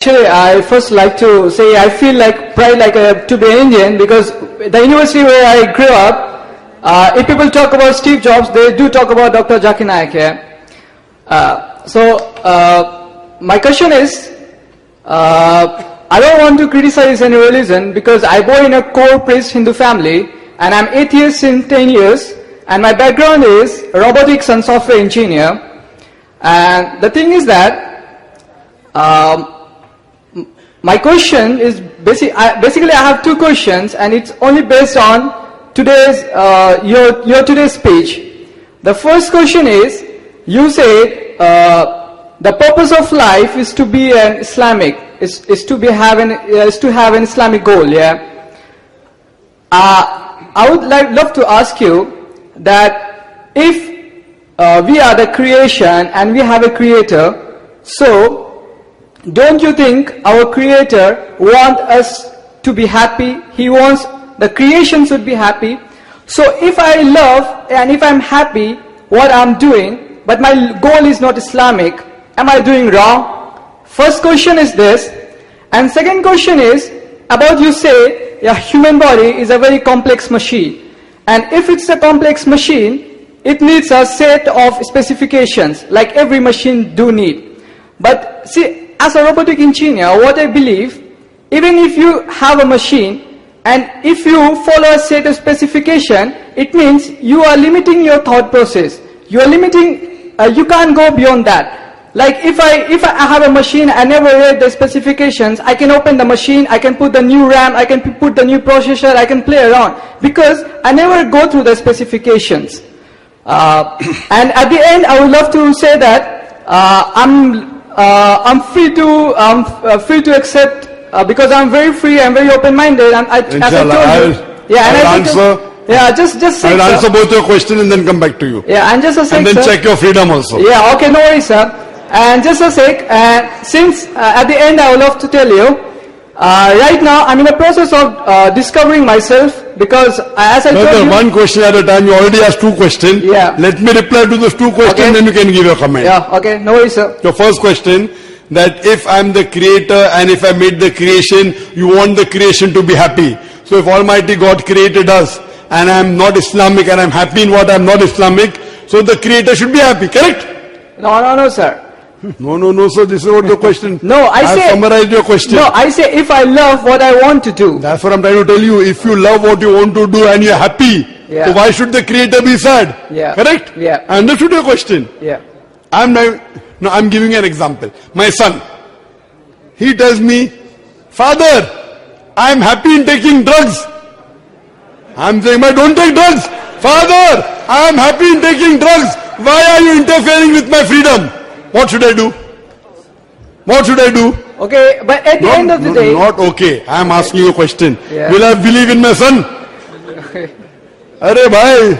Actually, I first like to say I feel like pride to be an Indian because the university where I grew up, if people talk about Steve Jobs, they do talk about Dr. Zakir Naik here. My question is, I don't want to criticize any religion because I born in a core priest Hindu family and I'm atheist since 10 years and my background is robotics and software engineer. And the thing is that, my question is basically I have two questions and it's only based on today's your today's speech. The first question is, you say the purpose of life is to be an Islamic, is to have an Islamic goal. Yeah. I would love to ask you that if we are the creation and we have a creator, so don't you think our creator wants us to be happy? He wants the creation should be happy. So if I love and if I'm happy what I'm doing, but my goal is not Islamic, am I doing wrong? First question is this. And second question is about, you say a human body is a very complex machine. And if it's a complex machine, it needs a set of specifications like every machine do need. But see, as a robotic engineer, what I believe, even if you have a machine and if you follow a set of specification, it means you are limiting your thought process. You are limiting, you can't go beyond that. Like if I have a machine, I never read the specifications, I can open the machine, I can put the new RAM, I can put the new processor, I can play around because I never go through the specifications. And at the end, I would love to say that I'm free to accept because I'm very free, I'm very open-minded, and I'll answer both your questions and then come back to you. Yeah, and just a sec, and then sir. Check your freedom also. Yeah, okay, no worries, sir. And just a sec, since at the end I would love to tell you, right now I'm in the process of discovering myself because as I told you, one question at a time. You already asked two questions. Yeah. Let me reply to those two questions, Okay. then you can give your comment. Yeah, okay, no worries, sir. Your first question, that if I'm the creator and if I made the creation, you want the creation to be happy. So if Almighty God created us and I'm not Islamic and I'm happy in what I'm not Islamic, so the creator should be happy, correct? No, sir. No, so this is what the question. No, I have say, summarized your question. No, I say if I love what I want to do. That's what I'm trying to tell you. If you love what you want to do and you're happy, Yeah. so why should the creator be sad? Yeah. Correct? Yeah. I understood your question. Yeah. I'm giving an example. My son, he tells me, Father, I'm happy in taking drugs. I'm saying, but don't take drugs. Father, I'm happy in taking drugs. Why are you interfering with my freedom? What should I do? What should I do? Okay, but at the end of the day... Not okay. I'm asking you a question. Yeah. Will I believe in my son? अरे भाई,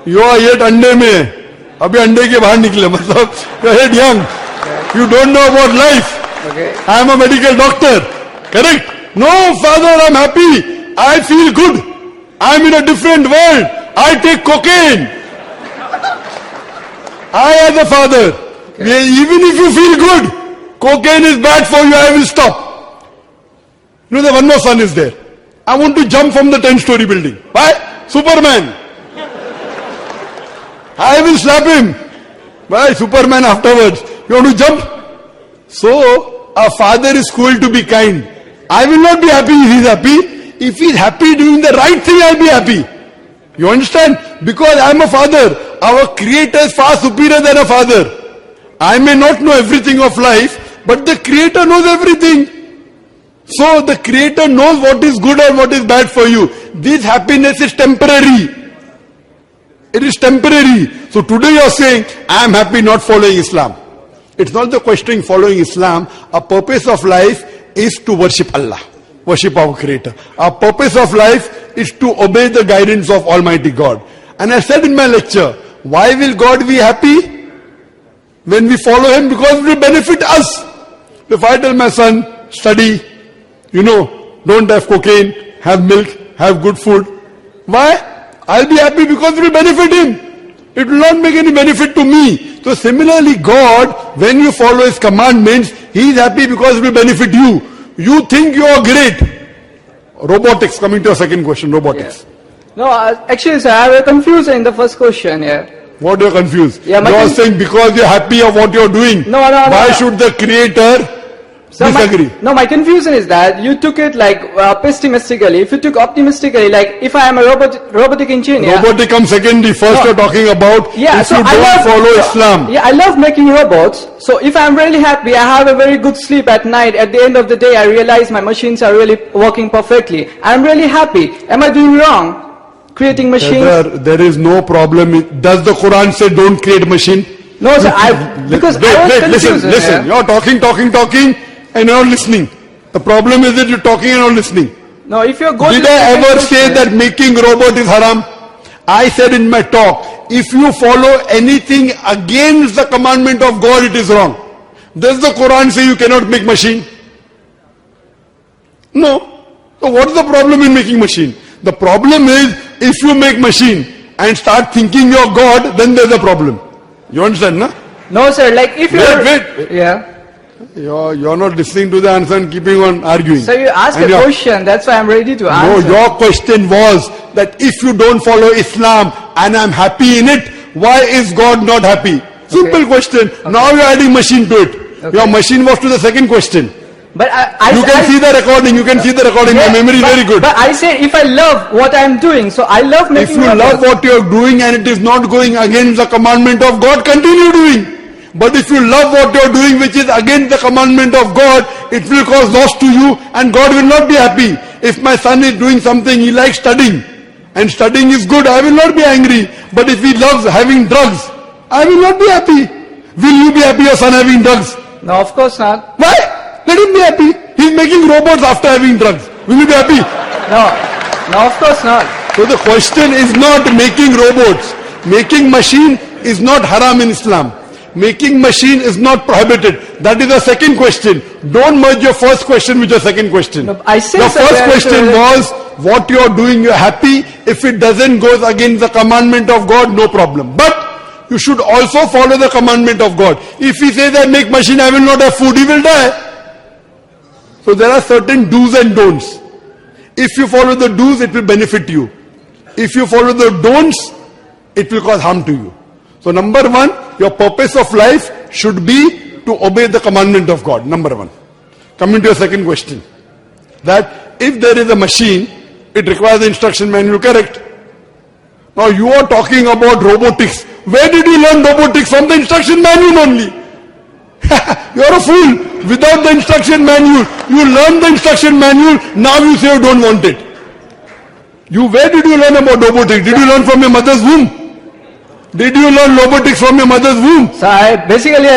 you are yet अंडे में, अभी अंडे के बाहर निकले, मतलब you are yet young. You don't know about life. Okay. I am a medical doctor. Correct? No, father, I'm happy. I feel good. I'm in a different world. I take cocaine. I as a father, even if you feel good, cocaine is bad for you, I will stop. You know, the one more son is there. I want to jump from the 10-story building. Why? Superman. I will slap him. Why? Superman afterwards. You want to jump? So, a father is called to be kind. I will not be happy if he is happy. If he is happy doing the right thing, I will be happy. You understand? Because I am a father. Our creator is far superior than a father. I may not know everything of life, but the creator knows everything. So the creator knows what is good and what is bad for you. This happiness is temporary. It is temporary. So today you are saying, I am happy not following Islam. It's not the question following Islam. Our purpose of life is to worship Allah. Worship our creator. Our purpose of life is to obey the guidance of Almighty God. And I said in my lecture, why will God be happy? When we follow him, because it will benefit us. If I tell my son, study, don't have cocaine, have milk, have good food. Why? I'll be happy because it will benefit him. It will not make any benefit to me. So similarly, God, when you follow His commandments, He is happy because it will benefit you. You think you are great. Robotics, coming to your second question, robotics. No, actually, sir, I was confused in the first question here. What you're confused? Yeah, you are saying because you're happy of what you're doing. No. Why should the Creator So disagree? my confusion is that you took it like pessimistically. If you took optimistically, like if I am a robotic engineer. Robotic comes secondary. First No. you're talking about Yeah, if so you don't follow Islam. Yeah, I love making robots. So if I'm really happy, I have a very good sleep at night. At the end of the day, I realize my machines are really working perfectly. I'm really happy. Am I doing wrong? Creating machines? There is no problem. Does the Quran say don't create machine? No, sir. Because I was confused. Listen. You're talking, and you're not listening. The problem is that you're talking and not listening. No, if you go. Did I ever say that making robot is haram? I said in my talk, if you follow anything against the commandment of God, it is wrong. Does the Quran say you cannot make machine? No. So what is the problem in making machine? The problem is, if you make machine and start thinking you're God, then there's a problem. You understand, no? No, sir. Like if you. Wait. Yeah. You're not listening to the answer and keeping on arguing. So you asked a question. That's why I'm ready to answer. No, your question was that if you don't follow Islam and I'm happy in it, why is God not happy? Simple question. Now you're adding machine to it. Your machine was to the second question. But you can see the recording. Yeah, My memory is very good. But I said if I love what I'm doing, so I love If making. you love what you're doing and it is not going against the commandment of God, continue doing. But if you love what you're doing which is against the commandment of God, it will cause loss to you and God will not be happy. If my son is doing something, he likes studying, and studying is good, I will not be angry. But if he loves having drugs, I will not be happy. Will you be happy your son having drugs? No, of course not. Why? Let him be happy. He's making robots after having drugs. Will you be happy? No, of course not. So the question is not making robots. Making machine is not haram in Islam. Making machine is not prohibited. That is the second question. Don't merge your first question with your second question. No, I say the first question sir, was what you are doing, you are happy. If it doesn't go against the commandment of God, no problem. But you should also follow the commandment of God. If he says I make machine, I will not have food, he will die. So there are certain do's and don'ts. If you follow the do's, it will benefit you. If you follow the don'ts, it will cause harm to you. So number one, your purpose of life should be to obey the commandment of God. Number one. Coming to your second question. That if there is a machine, it requires the instruction manual, correct? Now you are talking about robotics. Where did you learn robotics? From the instruction manual only. You are a fool. Without the instruction manual, you learn the instruction manual, now you say you don't want it. Where did you learn about robotics? Did you learn from your mother's womb? Did you learn robotics from your mother's womb? So I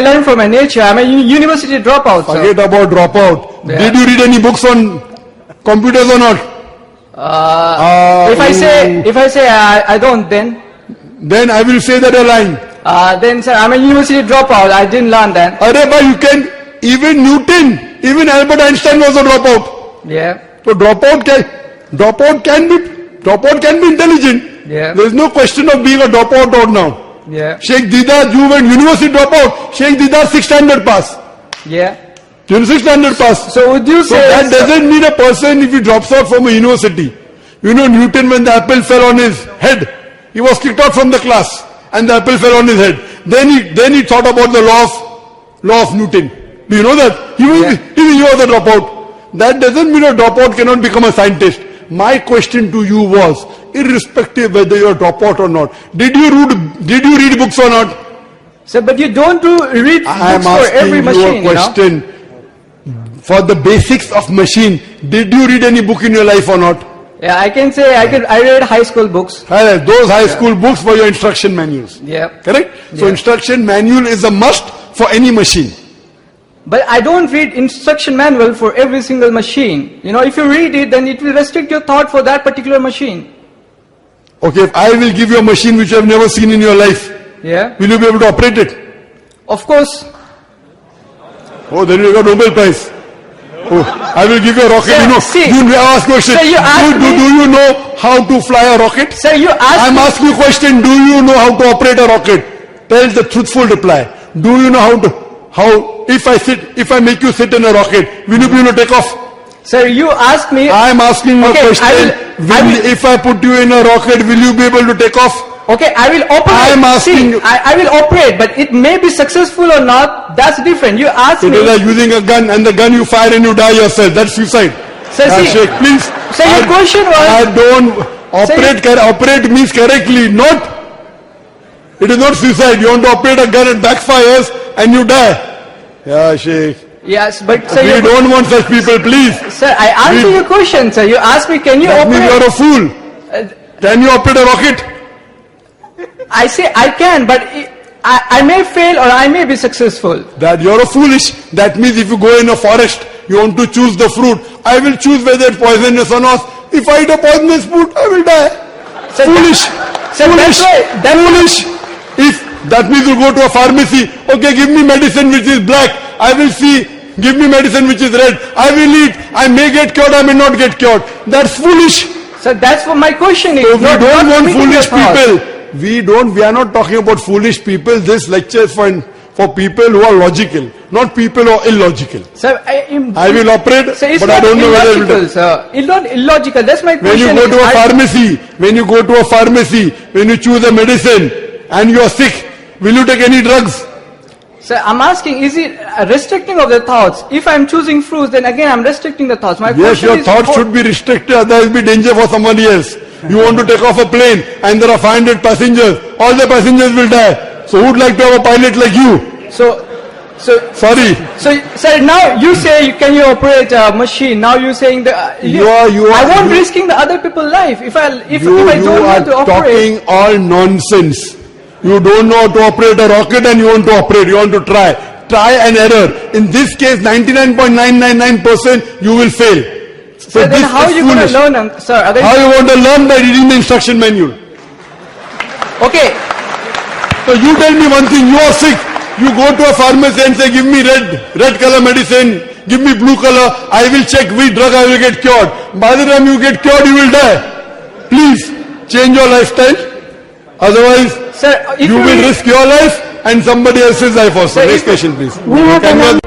learned from my nature. I'm a university dropout. Forget about dropout. Yeah. Did you read any books on computers or not? If I say I don't, then I will say that you're lying. Then sir, I'm a university dropout. I didn't learn that. You can, even Newton, even Albert Einstein was a dropout. Yeah. So dropout can be intelligent. Yeah. There is no question of being a dropout or now. Yeah. Sheikh Didar, you went university dropout. Sheikh Didar 6th standard pass. Yeah. 6th standard pass. So would you say that doesn't mean a person if he drops out from a university. You know Newton, when the apple fell on his head, he was kicked out from the class and the apple fell on his head. Then he thought about the law of Newton. Do you know that? He was a dropout. That doesn't mean a dropout cannot become a scientist. My question to you was, irrespective whether you're a dropout or not, did you read books or not? Sir, but you don't read books for every machine. I am asking you a question. For the basics of machine, did you read any book in your life or not? Yeah, I can say I read high school books. Those high school books were your instruction manuals. Yeah. Correct? So instruction manual is a must for any machine. But I don't read instruction manual for every single machine. If you read it, then it will restrict your thought for that particular machine. Okay, if I will give you a machine which you have never seen in your life, will you be able to operate it? Of course. Oh, then you got Nobel Prize. Oh, I will give you a rocket. Sir, you know, see, you ask question. sir, you asked do me- you know how to fly a rocket? Sir, you asked I'm me, asking you a question. Do you know how to operate a rocket? Tell the truthful reply. Do you know if I make you sit in a rocket, will you be able to take off? sir, you asked me, I'm asking you Okay, a question. If I put you in a rocket, will you be able to take off? okay, I will operate. I am asking See, you- I will operate, but it may be successful or not, that's different. You asked It me, is like using a gun and the gun you fire and you die yourself. That's suicide. Sir, see- Sheikh, please. Sir, your question was- I don't operate. Sir, Operate means correctly, not. It is not suicide. You want to operate a gun, it backfires and you die. Yeah, Sheikh. yes, but sir, We you, don't want such people, please. sir, I answered we- your question, sir. You asked me, can you That means you operate? are a fool. Can you operate a rocket? I say I can, but I may fail or I may be successful. That you're a foolish. That means if you go in a forest, you want to choose the fruit. I will choose whether it's poisonous or not. If I eat a poisonous fruit, I will die. Sir, Foolish. Sir, Foolish. that's why, Foolish. If that means you go to a pharmacy, okay, give me medicine which is black. I will see. Give me medicine which is red. I will eat. I may get cured, I may not get cured. That's foolish. sir, that's what my question is. So we not- don't not want limiting your foolish thoughts. people. We are not talking about foolish people. This lecture is for people who are logical, not people who are illogical. Sir, I will operate, Sir, it's but I not don't know whether it will illogical, sir. It's not illogical. That's my When you question. go to a is, pharmacy, when you choose a medicine and you are sick, will you take any drugs? Sir, I'm asking, is it a restricting of the thoughts? If I'm choosing fruits, then again I'm restricting the thoughts. My Yes, question your is thoughts should be restricted, otherwise it will be danger for somebody else. You want to take off a plane and there are 500 passengers, all the passengers will die. So who would like to have a pilot like you? So, Sorry. sir, now you say, can you operate a machine? Now you're saying that You are- I won't risking the other people's life if I You don't know are how to operate. talking all nonsense. You don't know how to operate a rocket and you want to operate, you want to try. Try and error. In this case, 99.999% you will fail. So Sir, then this how is you going to foolish. learn, sir? Again, How you want to learn? By reading the instruction manual. okay, So you tell me one thing, you are sick. You go to a pharmacy and say, give me red color medicine, give me blue color, I will check which drug I will get cured. By the time you get cured, you will die. Please, change your lifestyle. Otherwise, sir, if you will risk your life and somebody else's life also. Sir, Next if- question, please. We have Can you- another